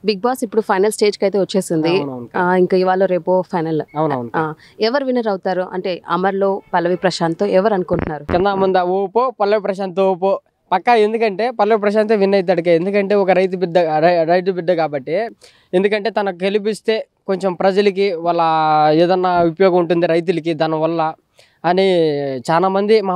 Big boss ఇప్పుడు final stage కి అయితే వచ్చేసింది. ఇంకా ఇవాళ రేపు ఫైనల్. ఎవరు విన్నర్ అవుతారు అంటే అమర్లో పల్లవి ప్రశాంత్ ఎవరు అనుకుంటున్నారు? కింద ముందు ఓపో పల్లవి ప్రశాంత్ ఓపో పక్కా. ఎందుకంటే పల్లవి ప్రశాంత్ విన్ అవుతాడు. ఎందుకంటే ఒక రైతు బిడ్డ కాబట్టి. ఎందుకంటే తనకు గెలిపిస్తే కొంచెం ప్రజలకి వాళ్ళ ఏదన్నా ఉపయోగం ఉంటుంది రైతులకి దానివల్ల అని చాలామంది మా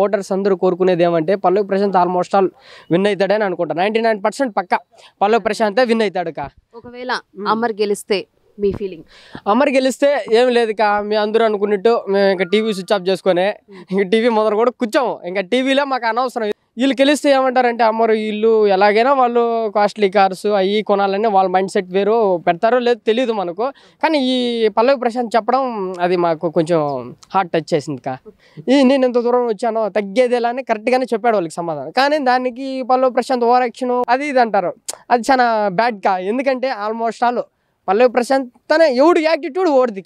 ఓటర్స్ అందరూ కోరుకునేది ఏమంటే పల్లవి ప్రశాంత్ ఆల్మోస్ట్ ఆల్ విన్ అవుతాడని అనుకుంటా. 99% పక్కా పల్లవి ప్రశాంతే విన్ అవుతాడు. ఒకవేళ అమర్ గెలిస్తే మీ ఫీలింగ్? అమర్ గెలిస్తే ఏం లేదు మీ అందరూ అనుకున్నట్టు మేము ఇంకా టీవీ స్విచ్ ఆఫ్ చేసుకొని ఇంక టీవీ మొదలు కూడా కూర్చోము. ఇంకా టీవీలో మాకు అనవసరం. వీళ్ళు గెలిస్తే ఏమంటారంటే అమ్మరు వీళ్ళు ఎలాగైనా వాళ్ళు కాస్ట్లీ కార్స్ అవి కొనాలని వాళ్ళ మైండ్ సెట్ వేరు పెడతారో లేదో తెలియదు మనకు. కానీ ఈ పల్లవి ప్రశాంత్ చెప్పడం అది మాకు కొంచెం హార్ట్ టచ్ చేసింది. నేను ఎంత దూరం వచ్చానో తగ్గేదేలా అని కరెక్ట్గానే చెప్పాడు వాళ్ళకి సమాధానం. కానీ దానికి పల్లవి ప్రశాంత్ ఓవర్ యాక్షన్ అది ఇది అంటారు. అది చాలా బ్యాడ్ ఎందుకంటే ఆల్మోస్ట్ ఆల్ పల్లవి ప్రశాంత్ తనే ఎవడు యాటిట్యూడ్ ఓడిది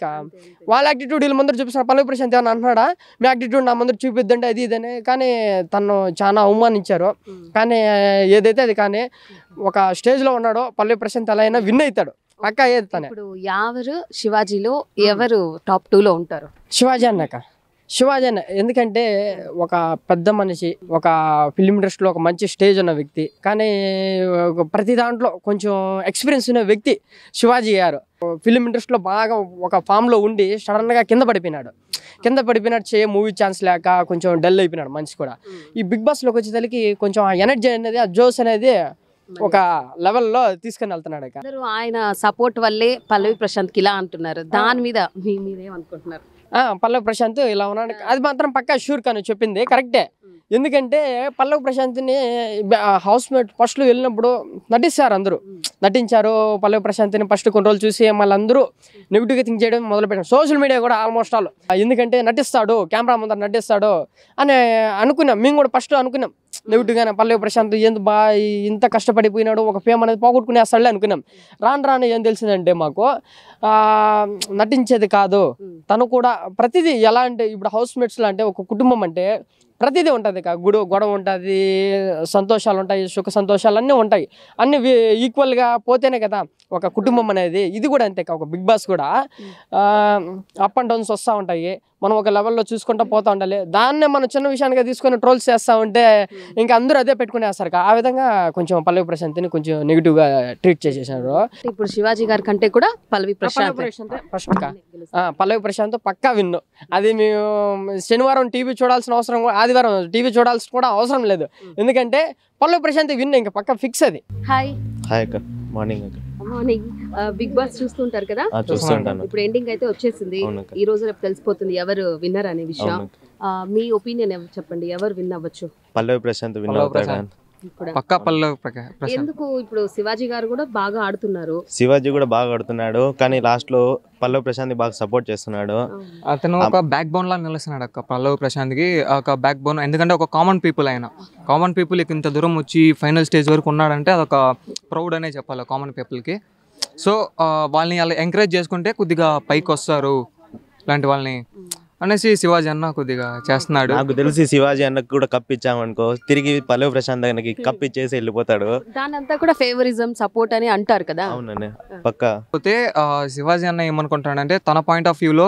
వాళ్ళ యాటిట్యూడ్ వీళ్ళ ముందర చూపిస్తున్నారు. పల్లవి ప్రశాంత్ ఏమన్నా అంటున్నాడా మీ యాటిట్యూడ్ నా ముందర చూపిద్దండి అది ఇదని. కానీ తను చాలా అవమానించారు. కానీ ఏదైతే అది కానీ ఒక స్టేజ్లో ఉన్నాడో పల్లవి ప్రశాంత్ ఎలా అయినా విన్ అవుతాడు పక్కా. ఏది తనే. ఇప్పుడు ఎవరు శివాజీలో ఎవరు టాప్ 2లో ఉంటారు? శివాజీ అన్న ఎందుకంటే ఒక పెద్ద మనిషి, ఒక ఫిలిం ఇండస్ట్రీలో ఒక మంచి స్టేజ్ ఉన్న వ్యక్తి, కానీ ప్రతి దాంట్లో కొంచెం ఎక్స్పీరియన్స్ ఉన్న వ్యక్తి శివాజీ గారు. ఫిలిం ఇండస్ట్రీలో బాగా ఒక ఫామ్లో ఉండి సడన్గా కింద పడిపోయినాడు మూవీ ఛాన్స్ లేక కొంచెం డల్ అయిపోయినాడు మనిషి కూడా. ఈ బిగ్ బాస్లోకి వచ్చేసరికి కొంచెం ఆ ఎనర్జీ అనేది ఆ జోస్ అనేది ఒక లెవెల్లో తీసుకుని వెళ్తున్నాడు. ఆయన సపోర్ట్ వల్లే పల్లవి ప్రశాంత్కి ఇలా అంటున్నారు. దాని మీద మీరేమనుకుంటున్నారు? పల్లవి ప్రశాంత్ ఇలా ఉన్నాడు అది మాత్రం పక్కా షూర్ కానీ చెప్పింది కరెక్టే. ఎందుకంటే పల్లవి ప్రశాంత్ని హౌస్ మేట్ ఫస్ట్లో వెళ్ళినప్పుడు నటించారు పల్లవి ప్రశాంత్ని ఫస్ట్ కొన్ని రోజులు చూసి మళ్ళీ అందరూ నెగిటివ్గా థింక్ చేయడం మొదలుపెట్టారు. సోషల్ మీడియా కూడా ఆల్మోస్ట్ ఆల్ ఎందుకంటే నటిస్తాడు కెమెరా ముందర నటిస్తాడు అని అనుకున్నాం. మేము కూడా ఫస్ట్ అనుకున్నాం నెగిటివ్గానే పల్లవి ప్రశాంత్ ఇంత కష్టపడిపోయినాడు ఒక ఫేమ్ అనేది పోగొట్టుకునేస్తాడులే అనుకున్నాం. రాను ఏం తెలిసిందంటే మాకు నటించేది కాదు తను కూడా ప్రతిదీ. ఎలా అంటే ఇప్పుడు హౌస్ మేట్స్లో అంటే ఒక కుటుంబం అంటే ప్రతిదీ ఉంటుంది గొడవ ఉంటుంది, సంతోషాలు ఉంటాయి, సుఖ సంతోషాలు అన్నీ ఉంటాయి. అన్నీ ఈక్వల్గా పోతేనే కదా ఒక కుటుంబం అనేది. ఇది కూడా అంతే ఒక బిగ్ బాస్ కూడా అప్ అండ్ డౌన్స్ వస్తూ ఉంటాయి. మనం ఒక లెవెల్లో చూసుకుంటూ పోతూ ఉండాలి. దాన్నే మనం చిన్న విషయానికి తీసుకొని ట్రోల్స్ చేస్తూ ఉంటే ఇంకా అందరూ అదే పెట్టుకునేస్తారు. ఆ విధంగా కొంచెం పల్లవి ప్రశాంత్ని కొంచెం నెగిటివ్గా ట్రీట్ చేసేసారు. ఇప్పుడు శివాజీ గారి కంటే కూడా పల్లవి ప్రశాంత్ ఫస్ట్ పల్లవి ప్రశాంత్ పక్కా విన్ను. అది మేము శనివారం టీవీ చూడాల్సిన అవసరం, ఆదివారం టీవీ చూడాల్సిన కూడా అవసరం లేదు. ఎందుకంటే పల్లవి ప్రశాంత్ విన్ ఇంకా పక్కా ఫిక్స్ అది. హాయ్ అక్క. మార్నింగ్ బిగ్ బాస్ చూస్తుంటారు కదా? ఇప్పుడు ఎండింగ్ అయితే వచ్చేసింది. ఈ రోజు రేపు తెలిసిపోతుంది ఎవరు విన్నర్ అనే విషయం. మీ ఒపీనియన్ చెప్పండి, ఎవరు విన్ అవ్వచ్చు? పల్లవి ప్రశాంత్ విన్ అవుతాడు పక్కా. ఎందుకు? ఇప్పుడు శివాజీ గారు కూడా బాగా ఆడుతున్నారు. శివాజీ కూడా బాగా ఆడుతున్నాడు కానీ లాస్ట్ లో పల్లవి ప్రశాంత్ బాగా సపోర్ట్ చేస్తున్నాడు. అతను ఒక బ్యాక్ బోన్ లా నిలుస్తున్నాడు అక్క పల్లవి ప్రశాంత్ కి. ఒక బ్యాక్ బోన్ ఎందుకంటే ఒక కామన్ పీపుల్ ఇంత దూరం వచ్చి ఫైనల్ స్టేజ్ వరకు ఉన్నాడంటే అదొక ప్రౌడ్ అనే చెప్పాలి కామన్ పీపుల్ కి. సో వాళ్ళని అలా ఎంకరేజ్ చేసుకుంటే కొద్దిగా పైకి వస్తారు ఇలాంటి వాళ్ళని అనేసి శివాజీ అన్న కొద్దిగా చేస్తున్నాడు. నాకు తెలిసి శివాజీ అన్నకు కూడా కప్ ఇచ్చామనుకో తిరిగి పల్లవి ప్రశాంత్ అన్నకి కప్ ఇచ్చేసి వెళ్ళిపోతాడు. దానంతా కూడా ఫేవరిజం సపోర్ట్ అని అంటారు కదా. అవునండి పక్కా. పోతే శివాజీ అన్న ఏమనుకుంటాడంటే తన పాయింట్ ఆఫ్ వ్యూలో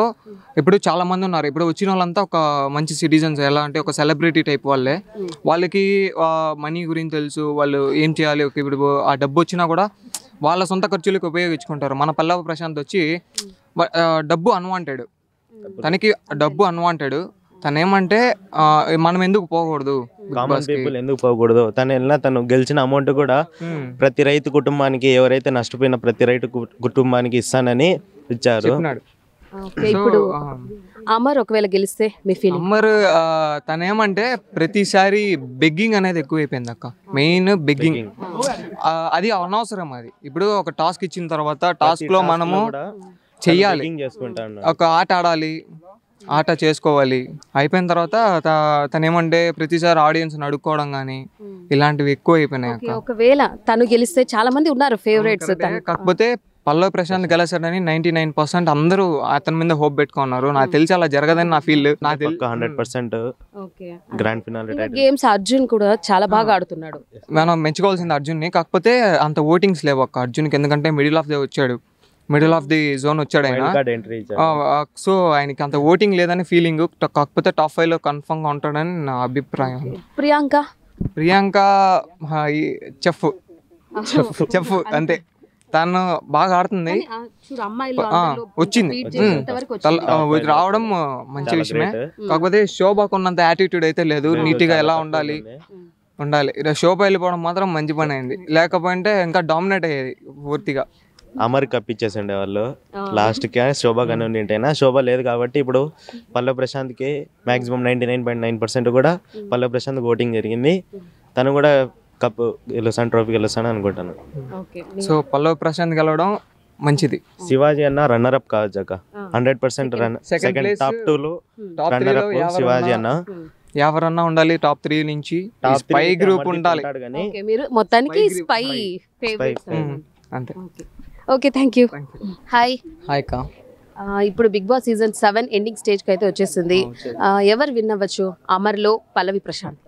ఇప్పుడు చాలా మంది ఉన్నారు. ఇప్పుడు వచ్చిన వాళ్ళంతా ఒక మంచి సిటిజన్స్, ఎలా అంటే ఒక సెలబ్రిటీ టైప్ వాళ్ళే. వాళ్ళకి మనీ గురించి తెలుసు, వాళ్ళు ఏం చేయాలి. ఇప్పుడు ఆ డబ్బు వచ్చినా కూడా వాళ్ళ సొంత ఖర్చులకు ఉపయోగించుకుంటారు. మన పల్లవి ప్రశాంత్ వచ్చి డబ్బు అన్వాంటెడ్, తనకి డబ్బు అన్వాంటెడ్. తను ఏమంటే మనం ఎందుకు పోకూడదు, కామన్ పీపుల్ ఎందుకు పోకూడదు, తను వెళ్ళినా తను గెలిచిన అమౌంట్ కూడా ప్రతి రైతు కుటుంబానికి, ఎవరైతే నష్టపోయిన ప్రతి రైతు కుటుంబానికి ఇస్తానని ఇచ్చారు. ఇప్పుడు అమర్ ఒకవేళ గెలిస్తే మీ ఫీలింగ్? అమర్ తనేమంటే ప్రతిసారి బెగ్గింగ్ అనేది ఎక్కువైపోయింది అక్క. మెయిన్ బెగ్గింగ్ అది అనవసరం. అది ఇప్పుడు ఒక టాస్క్ ఇచ్చిన తర్వాత టాస్క్ లో మనము చెయ్యాలి, ఒక ఆట ఆడాలి, ఆట చేసుకోవాలి. అయిపోయిన తర్వాత తను ఏమంటే ప్రతిసారి ఆడియన్స్ అడుక్కోవడం కానీ ఇలాంటివి ఎక్కువ అయిపోయినాయి. ఒకవేళ తను గెలిస్తే చాలా మంది ఉన్నారు ఫేవరెట్స్, కాకపోతే పల్లవి ప్రశాంత్ గెలిచాడని 99% అందరూ అతని మీద హోప్ పెట్టుకున్నారు. నాకు తెలిసి అలా జరగదని నా ఫీల్. నాకు 100% గ్రాండ్ ఫినాలే గేమ్స్ అర్జున్ కూడా చాలా బాగా ఆడుతున్నాడు. మనం మెచ్చుకోవాల్సింది అర్జున్ని. కాకపోతే అంత ఓటింగ్స్ లేవు అక్క అర్జున్కి, ఎందుకంటే మిడిల్ ఆఫ్ ది జోన్ వచ్చాడు ఆయన. సో ఆయనకి అంత ఓటింగ్ లేదని ఫీలింగ్. కాకపోతే టాప్ 5 లో కన్ఫర్మ్ గా ఉంటాడని నా అభిప్రాయం. ప్రియాంక చెఫ్ అంతే, తను బాగా ఆడుతుంది, వచ్చింది రావడం మంచి విషయమే. కాకపోతే శోభకు ఉన్నంత యాటిట్యూడ్ అయితే లేదు. నీట్ గా ఎలా ఉండాలి శోభ వెళ్ళిపోవడం మాత్రం మంచి పని అయింది. లేకపోతే ఇంకా డామినేట్ అయ్యేది పూర్తిగా. అమర్ కప్పించేసిండే వాళ్ళు లాస్ట్ కి. శోభ కానీ ఉంటేనా, శోభ లేదు కాబట్టి ఇప్పుడు పల్లవి ప్రశాంత్ కి మాక్సిమం 99.9% కూడా పల్లవి ప్రశాంత్ ఓటింగ్ జరిగింది. తను కూడా కప్ గెలుస్తాను, ట్రోఫీ గెలుస్తాను అనుకుంటాను. సో పల్లవి ప్రశాంత్ గెలవడం మంచిది. శివాజీ అన్న రన్నర్ అప్ కావచ్చు అక్క, 100% సెకండ్ టాప్ 2 లో రన్నర్ అప్ శివాజీ అన్న. ఎవరన్నా ఉండాలి టాప్ 3 నుంచి, స్పై గ్రూప్ ఉండాలి. మొత్తానికి స్పై ఫేవరెట్స్ అంతే. Okay, thank you. హాయ్ అక్క. ఇప్పుడు Bigg Boss season 7 ending stage కి అయితే వచ్చేసింది. ఎవరు విన్ అవ్వచ్చు? అమర్లో పల్లవి ప్రశాంత్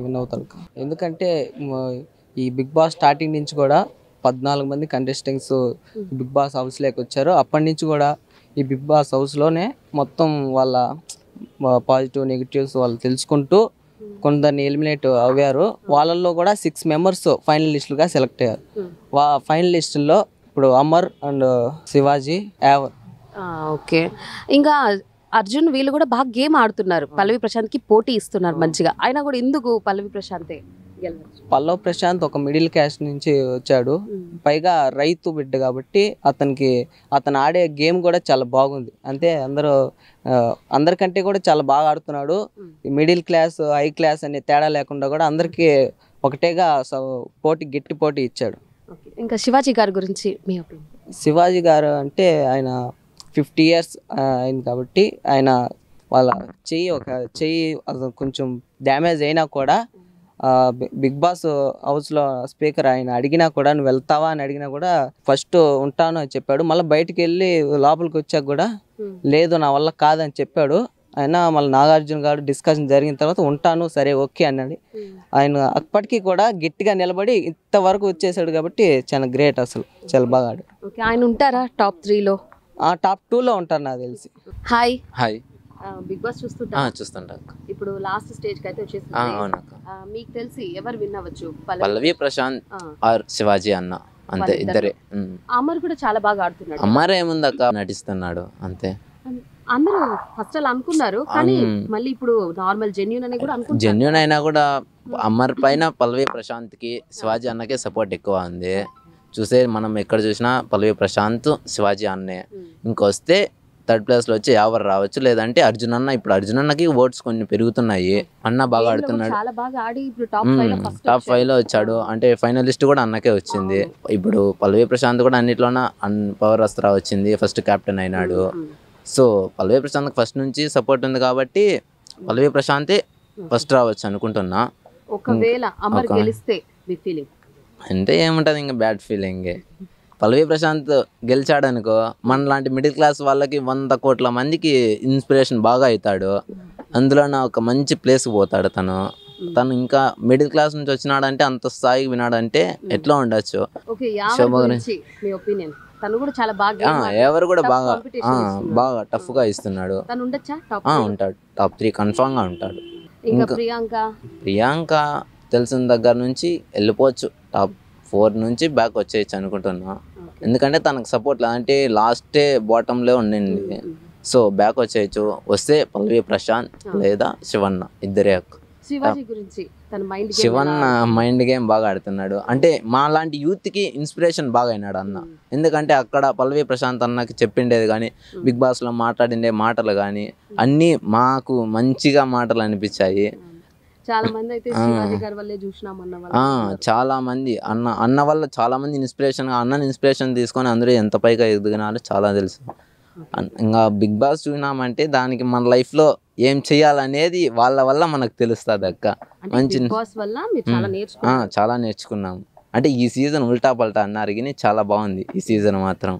విన్ అవుతారు. ఎందుకంటే ఈ బిగ్ బాస్ స్టార్టింగ్ నుంచి కూడా 14 మంది కంటెస్టెంట్స్ బిగ్ బాస్ హౌస్లోకి వచ్చారు. అప్పటి నుంచి కూడా ఈ బిగ్ బాస్ హౌస్లోనే మొత్తం వాళ్ళ పాజిటివ్ నెగిటివ్స్ వాళ్ళు తెలుసుకుంటూ కొందరిని ఎలిమినేట్ అయ్యారు. వాళ్ళల్లో కూడా 6 మెంబర్స్ ఫైనలిస్టులుగా సెలెక్ట్ అయ్యారు. ఫైనలిస్టుల్లో ఇప్పుడు అమర్ అండ్ శివాజీ యావర్. ఓకే, ఇంకా అర్జున్ వీళ్ళు కూడా బాగా గేమ్ ఆడుతున్నారు. పల్లవి ప్రశాంత్ కి పోటీ ఇస్తున్నారు మంచిగా. అయినా కూడా ఎందుకు పల్లవి ప్రశాంతే గెలవచ్చు? పల్లవి ప్రశాంత్ ఒక మిడిల్ క్యాస్ట్ నుంచి వచ్చాడు, పైగా రైతు బిడ్డ కాబట్టి అతను ఆడే గేమ్ కూడా చాలా బాగుంది. అంతే, అందరికంటే కూడా చాలా బాగా ఆడుతున్నాడు. మిడిల్ క్లాస్ హై క్లాస్ అనే తేడా లేకుండా కూడా అందరికీ ఒకటేగా గట్టి పోటీ ఇచ్చాడు. ఇంకా శివాజీ గారి గురించి మీ ఒపీనియన్? శివాజీ గారు అంటే ఆయన 50 years అయింది కాబట్టి ఆయన వాళ్ళ చెయ్యి కొంచెం డ్యామేజ్ అయినా కూడా బిగ్ బాస్ హౌస్లో స్పీకర్ ఆయన అడిగినా కూడా నువ్వు వెళ్తావా అని అడిగినా కూడా ఫస్ట్ ఉంటాను అని చెప్పాడు. మళ్ళీ బయటికి వెళ్ళి లోపలికి వచ్చాక కూడా లేదు నా వల్ల కాదని చెప్పాడు. ఆయన మళ్ళీ నాగార్జున గారు డిస్కషన్ జరిగిన తర్వాత ఉంటాను సరే ఓకే అన్నాడు. ఆయన అప్పటికీ కూడా గట్టిగా నిలబడి ఇంతవరకు వచ్చేసాడు కాబట్టి చాలా గ్రేట్, అసలు చాలా బాగా ఆడు. ఆయన ఉంటారా టాప్ 3లో? టాప్ 2లో ఉంటారు నాకు తెలిసి. హాయ్. బిగ్ బాస్ చూస్తుంటా. ఇప్పుడు లాస్ట్ స్టేజ్ కి అయితే వచ్చేసింది. మీకు తెలిసి ఎవరు విన్ అవ్వచ్చు? పల్లవి ప్రశాంత్ ఆర్ శివాజీ అన్న, అంతే ఇద్దరే. అమర్ కూడా చాలా బాగా ఆడుతున్నాడు. అమర్ ఏముందక్క, నటిస్తున్నాడు అంతే. అందరూ ఫస్ట్ అలా అనుకున్నారు, కానీ మళ్ళీ ఇప్పుడు నార్మల్ జెన్యూన్ అని కూడా అనుకుంటున్నారు. జెన్యూన్ అయినా కూడా అమర్ పైన పల్లవి ప్రశాంత్ కి శివాజీ అన్నకే సపోర్ట్ ఎక్కువ ఉంది. చూసే మనం ఎక్కడ చూసినా పల్లవి ప్రశాంత్ శివాజీ అన్నే. ఇంకొస్తే థర్డ్ ప్లేస్ లో వచ్చి ఎవరు రావచ్చు, లేదంటే అర్జున్ అన్న. ఇప్పుడు అర్జున్ అన్నకి ఓట్స్ కొన్ని పెరుగుతున్నాయి. అన్న బాగా ఆడుతున్నాడు, టాప్ 5 లో వచ్చాడు. అంటే ఫైనలిస్ట్ కూడా అన్నకే వచ్చింది. ఇప్పుడు పల్లవి ప్రశాంత్ కూడా అన్నిట్లోన పవర్ అస్త్రా వచ్చింది, ఫస్ట్ కెప్టెన్ అయినాడు. సో పల్లవి ప్రశాంత్ ఫస్ట్ నుంచి సపోర్ట్ ఉంది కాబట్టి పల్లవి ప్రశాంతే ఫస్ట్ రావచ్చు అనుకుంటున్నా. ఒకవేళ అమర్ గెలిస్తే మీ ఫీలింగ్ అంటే ఏముంటది, ఇంకా బ్యాడ్ ఫీలింగ్. పల్లవి ప్రశాంత్ గెలిచాడు అనుకో, మన లాంటి మిడిల్ క్లాస్ వాళ్ళకి 100 కోట్ల మందికి ఇన్స్పిరేషన్ బాగా అవుతాడు. అందులోనే ఒక మంచి ప్లేస్కి పోతాడు. తను ఇంకా మిడిల్ క్లాస్ నుంచి వచ్చినాడంటే, అంత స్థాయికి వినాడంటే ఎట్లా ఉండొచ్చు. ఎవరు కూడా బాగా టఫ్ గా ఇస్తున్నాడు. ఉంటాడు, టాప్ 3 కన్ఫామ్ గా ఉంటాడు. ప్రియాంక తెలిసిన దగ్గర నుంచి వెళ్ళిపోవచ్చు, టాప్ 4 నుంచి బ్యాక్ వచ్చేయచ్చు అనుకుంటున్నా. ఎందుకంటే తనకు సపోర్ట్ అంటే లాస్ట్ బాటంలో ఉండింది. సో బ్యాక్ వచ్చేయచ్చు. వస్తే పల్లవి ప్రశాంత్ లేదా శివన్న, ఇద్దరే. శివన్న మైండ్ గేమ్ బాగా ఆడుతున్నాడు. అంటే మా లాంటి యూత్ కి ఇన్స్పిరేషన్ బాగా అయినాడు అన్న. ఎందుకంటే అక్కడ పల్లవి ప్రశాంత్ అన్నకి చెప్పిండేది కానీ, బిగ్ బాస్ లో మాట్లాడిండే మాటలు కానీ అన్నీ మాకు మంచిగా మాటలు అనిపించాయి. చాలా మంది అయితే శివాజీ గారి వల్లే చూసినాం. చాలా మంది అన్న వల్ల చాలా మంది అన్నని ఇన్స్పిరేషన్ తీసుకొని అందరూ ఎంత పైగా ఎదిగినారో చాలా తెలుసు. ఇంకా బిగ్ బాస్ చూసినామంటే దానికి మన లైఫ్ లో ఏం చెయ్యాలనేది వాళ్ళ వల్ల మనకు తెలుస్తుంది అక్క. మంచి చాలా నేర్చుకున్నాము. అంటే ఈ సీజన్ ఉల్టా పల్టా అన్నారు కానీ చాలా బాగుంది ఈ సీజన్ మాత్రం.